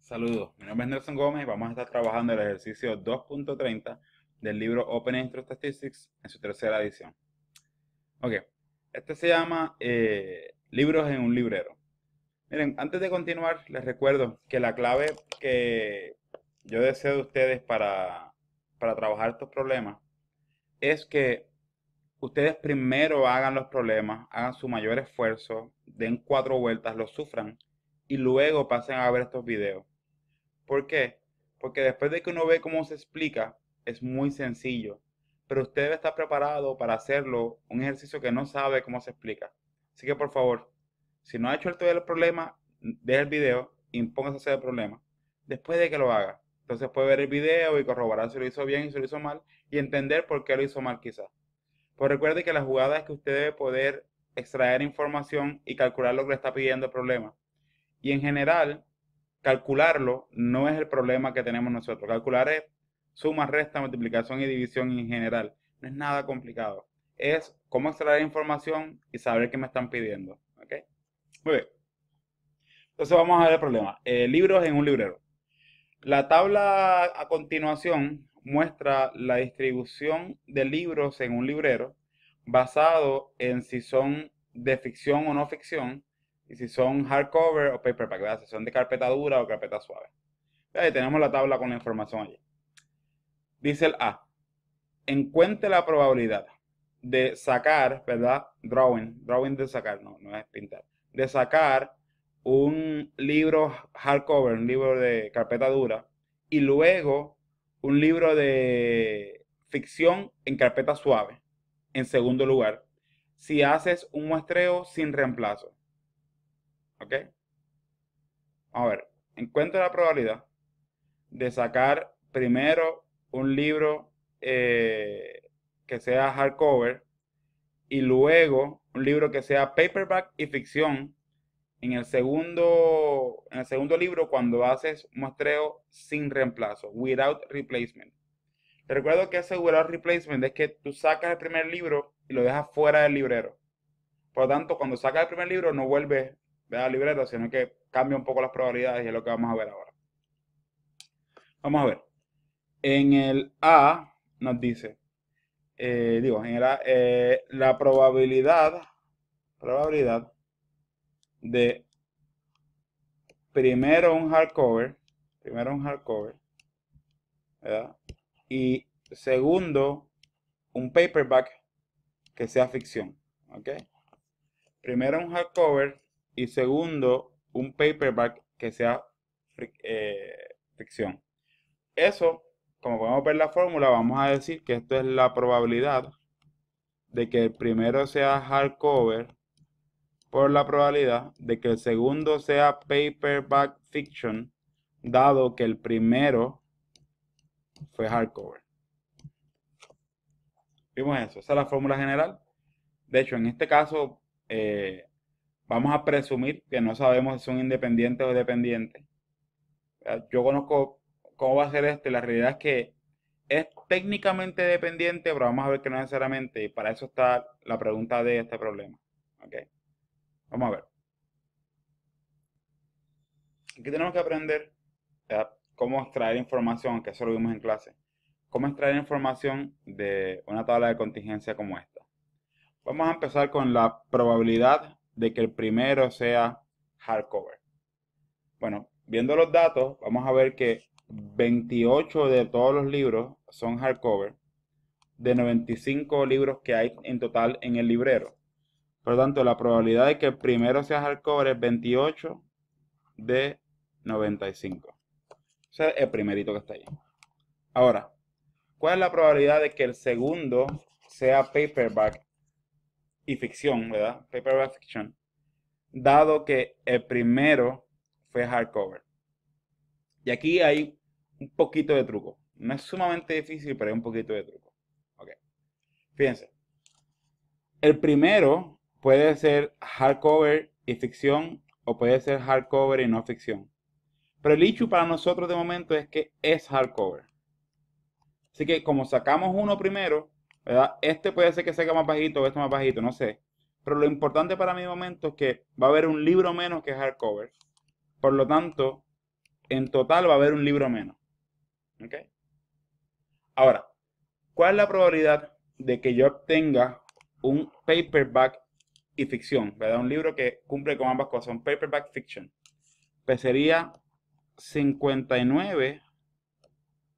Saludos, mi nombre es Nelson Gómez y vamos a estar trabajando el ejercicio 2.30 del libro Open Intro Statistics en su tercera edición. Ok, este se llama Libros en un librero. Miren, antes de continuar, les recuerdo que la clave que yo deseo de ustedes para trabajar estos problemas es que ustedes primero hagan los problemas, hagan su mayor esfuerzo, den 4 vueltas, los sufran y luego pasen a ver estos videos. ¿Por qué? Porque después de que uno ve cómo se explica, es muy sencillo. Pero usted debe estar preparado para hacerlo, un ejercicio que no sabe cómo se explica. Así que por favor, si no ha hecho el todo el problema, deje el video y póngase a hacer el problema. Después de que lo haga. Entonces puede ver el video y corroborar si lo hizo bien y si lo hizo mal y entender por qué lo hizo mal quizás. Pues recuerde que la jugada es que usted debe poder extraer información y calcular lo que le está pidiendo el problema. Y en general, calcularlo no es el problema que tenemos nosotros. Calcular es suma, resta, multiplicación y división en general. No es nada complicado. Es cómo extraer información y saber qué me están pidiendo. ¿Ok? Muy bien. Entonces vamos a ver el problema. Libros en un librero. La tabla a continuación muestra la distribución de libros en un librero basado en si son de ficción o no ficción y si son hardcover o paperback, ¿verdad? Si son de carpeta dura o carpeta suave. Ahí tenemos la tabla con la información allí. Dice el A, encuentre la probabilidad de sacar, ¿verdad? Drawing de sacar, no es pintar. De sacar un libro hardcover, un libro de carpeta dura, y luego un libro de ficción en carpeta suave, en segundo lugar, si haces un muestreo sin reemplazo. ¿Ok? Vamos a ver, encuentra la probabilidad de sacar primero un libro que sea hardcover y luego un libro que sea paperback y ficción en el segundo libro cuando haces muestreo sin reemplazo, without replacement. Te recuerdo que ese without replacement es que tú sacas el primer libro y lo dejas fuera del librero. Por lo tanto, cuando sacas el primer libro no vuelves al librero, sino que cambia un poco las probabilidades y es lo que vamos a ver ahora. Vamos a ver. En el A nos dice, en el A, la probabilidad de primero un hardcover, ¿verdad? Y segundo, un paperback que sea ficción, ¿ok? Primero un hardcover y segundo, un paperback que sea ficción. Eso, como podemos ver la fórmula, vamos a decir que esto es la probabilidad de que el primero sea hardcover por la probabilidad de que el segundo sea paperback fiction, dado que el primero fue hardcover. Vimos eso, esa es la fórmula general. De hecho, en este caso, vamos a presumir que no sabemos si son independientes o dependientes. Yo conozco cómo va a ser esto y la realidad es que es técnicamente dependiente, pero vamos a ver que no necesariamente, y para eso está la pregunta de este problema. ¿Ok? Vamos a ver. Aquí tenemos que aprender cómo extraer información, que eso lo vimos en clase. Cómo extraer información de una tabla de contingencia como esta. Vamos a empezar con la probabilidad de que el primero sea hardcover. Bueno, viendo los datos, vamos a ver que 28 de todos los libros son hardcover, de 95 libros que hay en total en el librero. Por lo tanto, la probabilidad de que el primero sea hardcover es 28 de 95. Ese es el primerito que está ahí. Ahora, ¿cuál es la probabilidad de que el segundo sea paperback y ficción, ¿verdad? Paperback fiction, dado que el primero fue hardcover. Y aquí hay un poquito de truco. No es sumamente difícil, pero hay un poquito de truco. Ok. Fíjense. El primero puede ser hardcover y ficción, o puede ser hardcover y no ficción. Pero el issue para nosotros de momento es que es hardcover. Así que como sacamos uno primero, ¿verdad? Este puede ser que sea más bajito o este más bajito, no sé. Pero lo importante para mi momento es que va a haber un libro menos que hardcover. Por lo tanto, en total va a haber un libro menos. ¿Ok? Ahora, ¿cuál es la probabilidad de que yo obtenga un paperback y ficción? ¿Verdad? Un libro que cumple con ambas cosas, un paperback fiction. Pues sería 59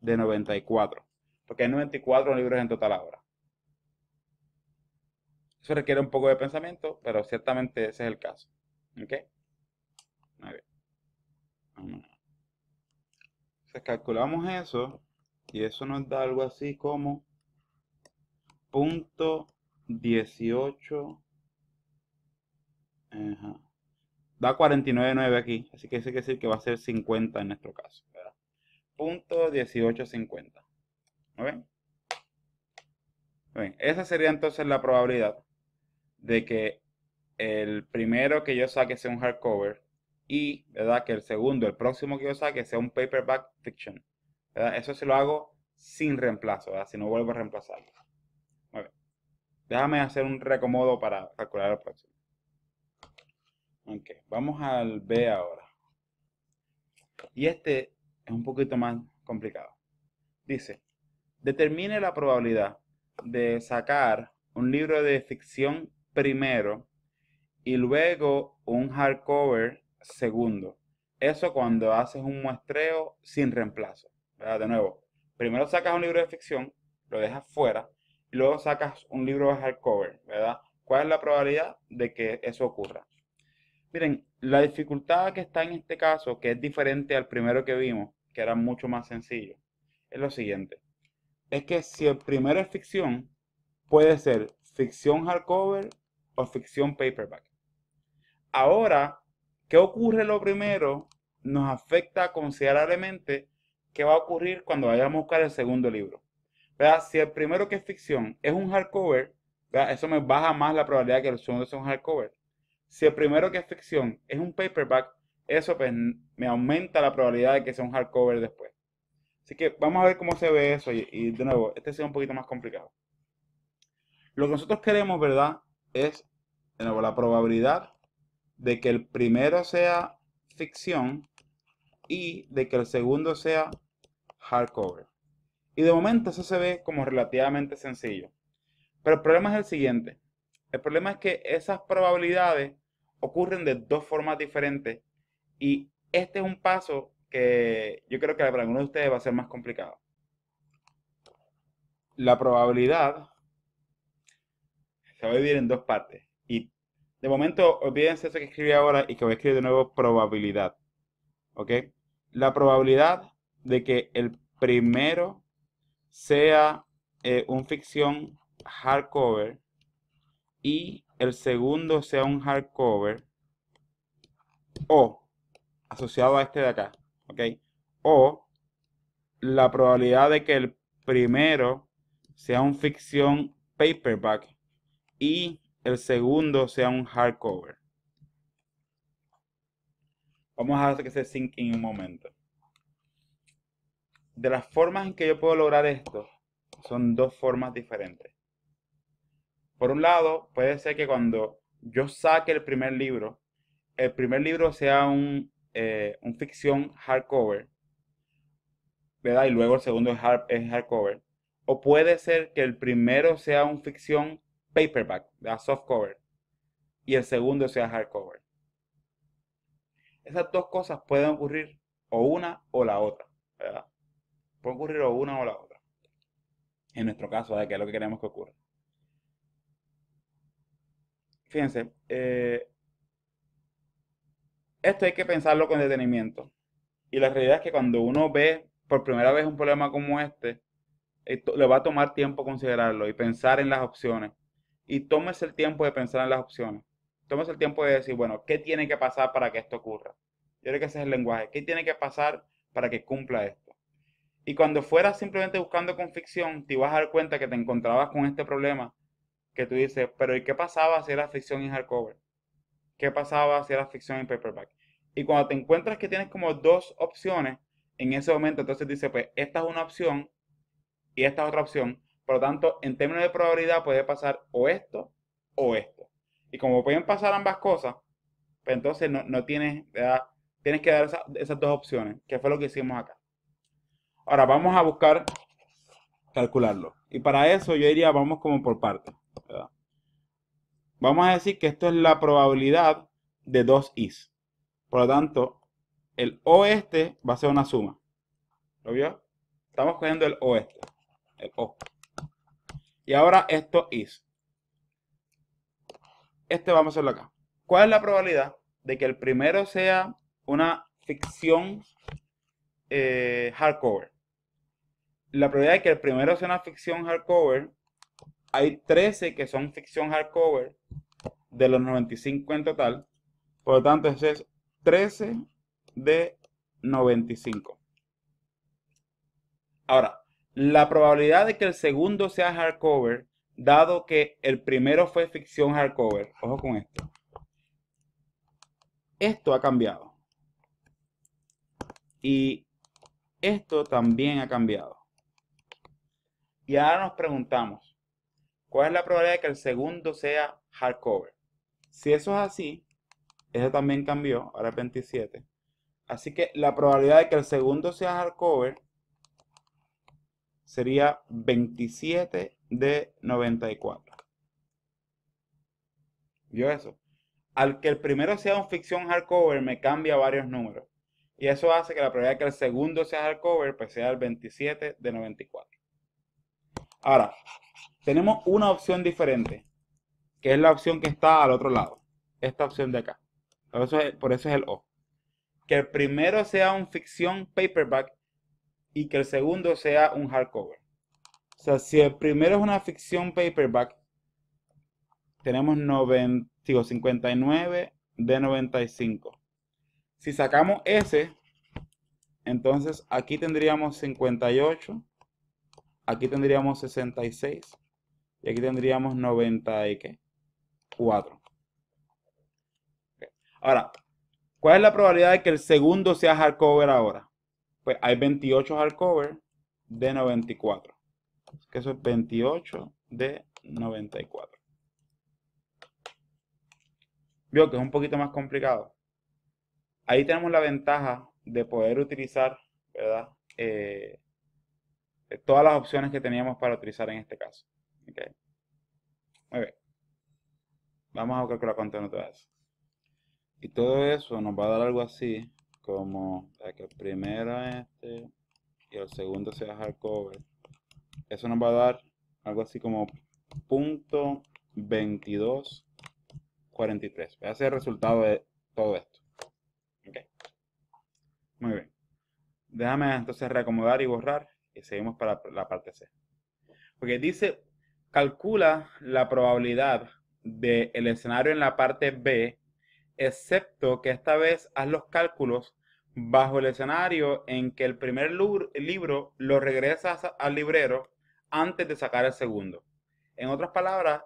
de 94. Porque hay 94 libros en total ahora. Eso requiere un poco de pensamiento, pero ciertamente ese es el caso. ¿Ok? A ver, vamos. Entonces calculamos eso y eso nos da algo así como punto 18. Ajá. Da 49,9 aquí, así que eso quiere decir que va a ser 50 en nuestro caso, ¿verdad? Punto 1850. ¿No ven? Bien, esa sería entonces la probabilidad de que el primero que yo saque sea un hardcover y, ¿verdad?, que el segundo, el próximo que yo saque sea un paperback fiction, ¿verdad? Eso se lo hago sin reemplazo, ¿verdad? Si no vuelvo a reemplazarlo. Muy bien. Déjame hacer un reacomodo para calcular el próximo. Ok, vamos al B ahora. Y este es un poquito más complicado. Dice, determine la probabilidad de sacar un libro de ficción primero y luego un hardcover segundo. Eso cuando haces un muestreo sin reemplazo, ¿verdad? De nuevo, primero sacas un libro de ficción, lo dejas fuera, y luego sacas un libro de hardcover, ¿verdad? ¿Cuál es la probabilidad de que eso ocurra? Miren, la dificultad que está en este caso, que es diferente al primero que vimos, que era mucho más sencillo, es lo siguiente. Es que si el primero es ficción, puede ser ficción hardcover o ficción paperback. Ahora, ¿qué ocurre lo primero? Nos afecta considerablemente qué va a ocurrir cuando vayamos a buscar el segundo libro. ¿Verdad? Si el primero que es ficción es un hardcover, ¿verdad? Eso me baja más la probabilidad de que el segundo sea un hardcover. Si el primero que es ficción es un paperback, eso pues me aumenta la probabilidad de que sea un hardcover después. Así que vamos a ver cómo se ve eso y de nuevo, este sea un poquito más complicado. Lo que nosotros queremos, ¿verdad? Es, de nuevo, la probabilidad de que el primero sea ficción y de que el segundo sea hardcover. Y de momento eso se ve como relativamente sencillo. Pero el problema es el siguiente. El problema es que esas probabilidades ocurren de dos formas diferentes y este es un paso que yo creo que para algunos de ustedes va a ser más complicado. La probabilidad se va a dividir en dos partes y de momento olvídense eso que escribí ahora y que voy a escribir de nuevo probabilidad. ¿Ok? La probabilidad de que el primero sea un ficción hardcover y el segundo sea un hardcover o asociado a este de acá, ¿ok? O la probabilidad de que el primero sea un ficción paperback y el segundo sea un hardcover. Vamos a hacer que se sync en un momento. De las formas en que yo puedo lograr esto, son dos formas diferentes. Por un lado, puede ser que cuando yo saque el primer libro sea un ficción hardcover, ¿verdad? Y luego el segundo es hardcover. O puede ser que el primero sea un ficción paperback, ¿verdad? Softcover, y el segundo sea hardcover. Esas dos cosas pueden ocurrir o una o la otra, ¿verdad? Puede ocurrir o una o la otra. En nuestro caso, ¿verdad? Que es lo que queremos que ocurra. Fíjense, esto hay que pensarlo con detenimiento. Y la realidad es que cuando uno ve por primera vez un problema como este, le va a tomar tiempo considerarlo y pensar en las opciones. Y tómese el tiempo de pensar en las opciones. Tómese el tiempo de decir, bueno, ¿qué tiene que pasar para que esto ocurra? Yo creo que ese es el lenguaje. ¿Qué tiene que pasar para que cumpla esto? Y cuando fueras simplemente buscando con ficción, te ibas a dar cuenta que te encontrabas con este problema que tú dices, pero ¿y qué pasaba si era ficción en hardcover? ¿Qué pasaba si era ficción en paperback? Y cuando te encuentras que tienes como dos opciones, en ese momento entonces dice, pues esta es una opción y esta es otra opción. Por lo tanto, en términos de probabilidad puede pasar o esto o esto. Y como pueden pasar ambas cosas, pues entonces no tienes, ¿verdad? tienes que dar esas dos opciones, que fue lo que hicimos acá. Ahora vamos a buscar calcularlo. Y para eso yo diría, vamos como por partes, ¿verdad? Vamos a decir que esto es la probabilidad de dos i's. Por lo tanto, el oeste va a ser una suma. ¿Lo vio? Estamos cogiendo el oeste, el O. Y ahora esto is. Este vamos a hacerlo acá. ¿Cuál es la probabilidad de que el primero sea una ficción hardcover? La probabilidad de que el primero sea una ficción hardcover, hay 13 que son ficción hardcover de los 95 en total. Por lo tanto, ese es 13 de 95. Ahora, la probabilidad de que el segundo sea hardcover, dado que el primero fue ficción hardcover, ojo con esto. Esto ha cambiado. Y esto también ha cambiado. Y ahora nos preguntamos, ¿cuál es la probabilidad de que el segundo sea hardcover? Si eso es así, eso también cambió, ahora es 27. Así que la probabilidad de que el segundo sea hardcover sería 27 de 94. ¿Vio eso? Al que el primero sea un ficción hardcover me cambia varios números. Y eso hace que la probabilidad de que el segundo sea hardcover pues sea el 27 de 94. Ahora, tenemos una opción diferente, que es la opción que está al otro lado. Esta opción de acá. Por eso es el O. Que el primero sea un ficción paperback y que el segundo sea un hardcover. O sea, si el primero es una ficción paperback, tenemos 59 de 95. Si sacamos ese, entonces aquí tendríamos 58, aquí tendríamos 66 y aquí tendríamos 94. Ahora, ¿cuál es la probabilidad de que el segundo sea hardcover ahora? Pues hay 28 hardcover de 94. Que eso es 28 de 94. Vio que es un poquito más complicado. Ahí tenemos la ventaja de poder utilizar, ¿verdad? Todas las opciones que teníamos para utilizar en este caso. Okay. Muy bien. Vamos a calcular cuánto nos da eso. Y todo eso nos va a dar algo así, como que el primero este y el segundo sea hardcover. Eso nos va a dar algo así como .2243. Voy a hacer el resultado de todo esto. Okay. Muy bien. Déjame entonces reacomodar y borrar y seguimos para la parte C. Porque dice, calcula la probabilidad del escenario en la parte B, excepto que esta vez haz los cálculos bajo el escenario en que el primer libro lo regresas al librero antes de sacar el segundo. En otras palabras,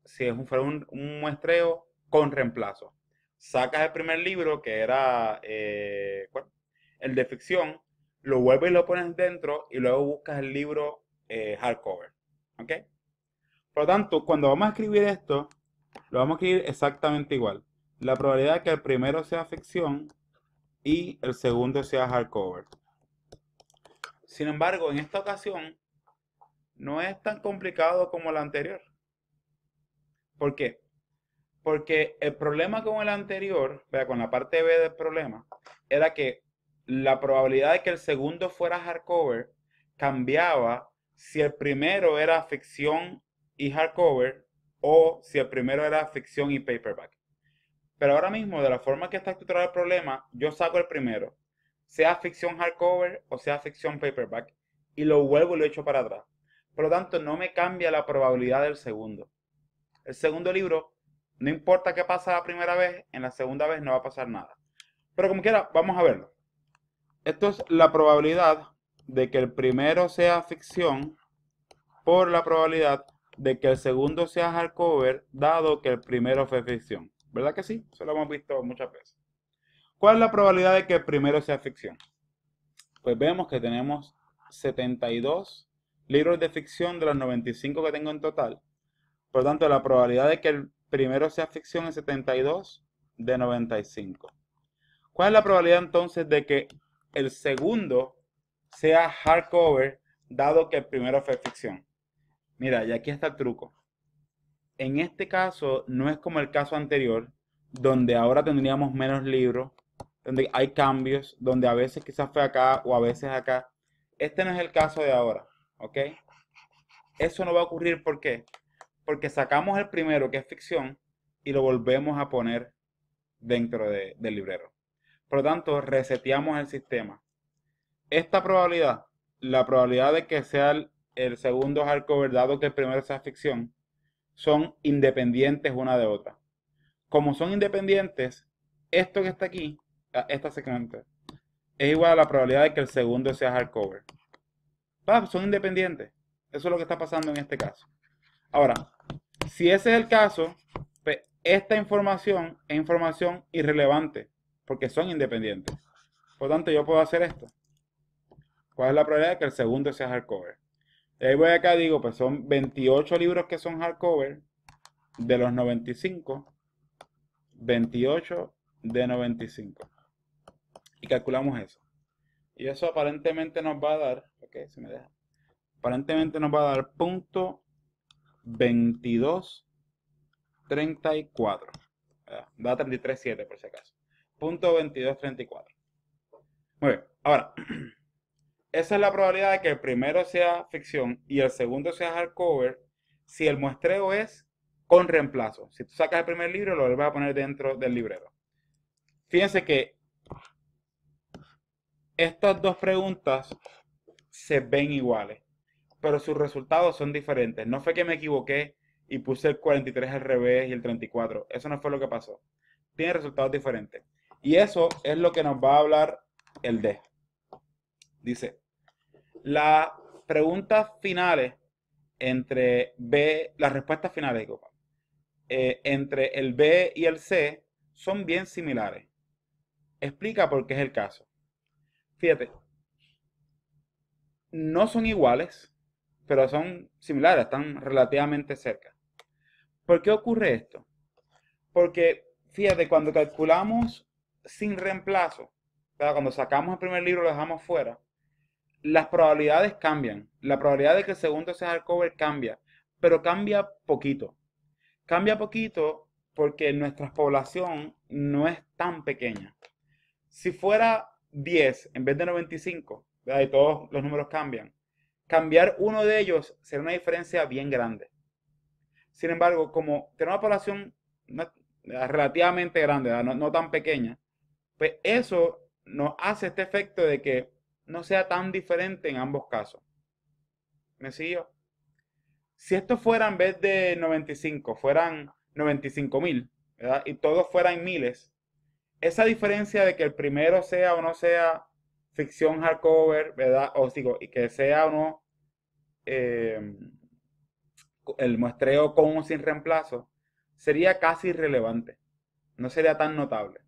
si fuera un muestreo con reemplazo. Sacas el primer libro, que era el de ficción, lo vuelves y lo pones dentro y luego buscas el libro hardcover. ¿Ok? Por lo tanto, cuando vamos a escribir esto, lo vamos a escribir exactamente igual. La probabilidad de que el primero sea ficción y el segundo sea hardcover. Sin embargo, en esta ocasión no es tan complicado como la anterior. ¿Por qué? Porque el problema con el anterior, con la parte B del problema, era que la probabilidad de que el segundo fuera hardcover cambiaba si el primero era ficción y hardcover o si el primero era ficción y paperback. Pero ahora mismo, de la forma que está estructurado el problema, yo saco el primero, sea ficción hardcover o sea ficción paperback, y lo vuelvo y lo echo para atrás. Por lo tanto, no me cambia la probabilidad del segundo. El segundo libro, no importa qué pasa la primera vez, en la segunda vez no va a pasar nada. Pero como quiera, vamos a verlo. Esto es la probabilidad de que el primero sea ficción por la probabilidad de que el segundo sea hardcover, dado que el primero fue ficción. ¿Verdad que sí? Eso lo hemos visto muchas veces. ¿Cuál es la probabilidad de que el primero sea ficción? Pues vemos que tenemos 72 libros de ficción de los 95 que tengo en total. Por lo tanto, la probabilidad de que el primero sea ficción es 72 de 95. ¿Cuál es la probabilidad entonces de que el segundo sea hardcover, dado que el primero fue ficción? Mira, y aquí está el truco. En este caso, no es como el caso anterior, donde ahora tendríamos menos libros, donde hay cambios, donde a veces quizás fue acá o a veces acá. Este no es el caso de ahora, ¿ok? Eso no va a ocurrir, ¿por qué? Porque sacamos el primero, que es ficción, y lo volvemos a poner dentro del librero. Por lo tanto, reseteamos el sistema. Esta probabilidad, la probabilidad de que sea el segundo hardcover, dado que el primero sea ficción, son independientes una de otra. Como son independientes, esto que está aquí, esta segmento, es igual a la probabilidad de que el segundo sea hardcover. Son independientes. Eso es lo que está pasando en este caso. Ahora, si ese es el caso, pues esta información es información irrelevante, porque son independientes. Por lo tanto, yo puedo hacer esto. ¿Cuál es la probabilidad de que el segundo sea hardcover? Y ahí voy acá, digo, pues son 28 libros que son hardcover de los 95, 28 de 95. Y calculamos eso. Y eso aparentemente nos va a dar, ok, se me deja. Aparentemente nos va a dar punto 2234. Da 33.7 por si acaso. Punto 2234. Muy bien, ahora, esa es la probabilidad de que el primero sea ficción y el segundo sea hardcover si el muestreo es con reemplazo. Si tú sacas el primer libro, lo vuelves a poner dentro del librero. Fíjense que estas dos preguntas se ven iguales, pero sus resultados son diferentes. No fue que me equivoqué y puse el 43 al revés y el 34. Eso no fue lo que pasó. Tiene resultados diferentes. Y eso es lo que nos va a hablar el D. Dice, las preguntas finales entre B, las respuestas finales, entre el B y el C son bien similares. Explica por qué es el caso. Fíjate, no son iguales, pero son similares, están relativamente cerca. ¿Por qué ocurre esto? Porque, fíjate, cuando calculamos sin reemplazo, cuando sacamos el primer libro y lo dejamos fuera, las probabilidades cambian. La probabilidad de que el segundo sea hardcover cambia, pero cambia poquito. Cambia poquito porque nuestra población no es tan pequeña. Si fuera 10 en vez de 95, ¿verdad? Y todos los números cambian, cambiar uno de ellos será una diferencia bien grande. Sin embargo, como tenemos una población relativamente grande, no tan pequeña, pues eso nos hace este efecto de que no sea tan diferente en ambos casos. ¿Me siguió? Si esto fuera en vez de 95, fueran 95.000, ¿verdad? Y todos fueran miles, esa diferencia de que el primero sea o no sea ficción hardcover, ¿verdad? O digo, y que sea o no el muestreo con o sin reemplazo, sería casi irrelevante. No sería tan notable.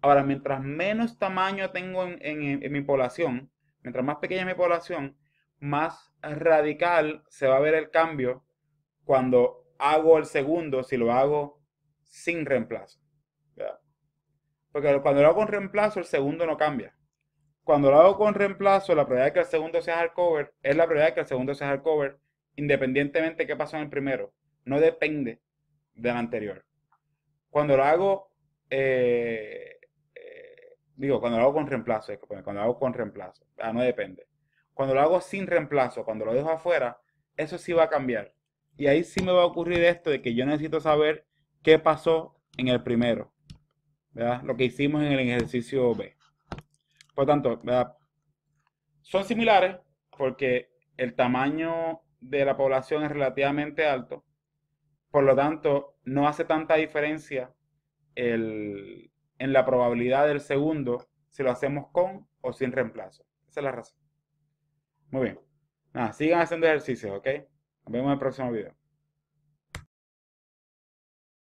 Ahora, mientras menos tamaño tengo en mi población, mientras más pequeña es mi población, más radical se va a ver el cambio cuando hago el segundo, si lo hago sin reemplazo. ¿Verdad? Porque cuando lo hago con reemplazo, el segundo no cambia. Cuando lo hago con reemplazo, la probabilidad de que el segundo sea hardcover es la probabilidad de que el segundo sea hardcover, independientemente de qué pasó en el primero. No depende del anterior. Cuando lo hago, cuando lo hago con reemplazo, cuando lo hago con reemplazo, no depende. Cuando lo hago sin reemplazo, cuando lo dejo afuera, eso sí va a cambiar. Y ahí sí me va a ocurrir esto de que yo necesito saber qué pasó en el primero, ¿verdad? Lo que hicimos en el ejercicio B. Por tanto, ¿verdad? Son similares porque el tamaño de la población es relativamente alto. Por lo tanto, no hace tanta diferencia en la probabilidad del segundo si lo hacemos con o sin reemplazo. Esa es la razón. Muy bien. Nada, sigan haciendo ejercicios, ¿ok? Nos vemos en el próximo video.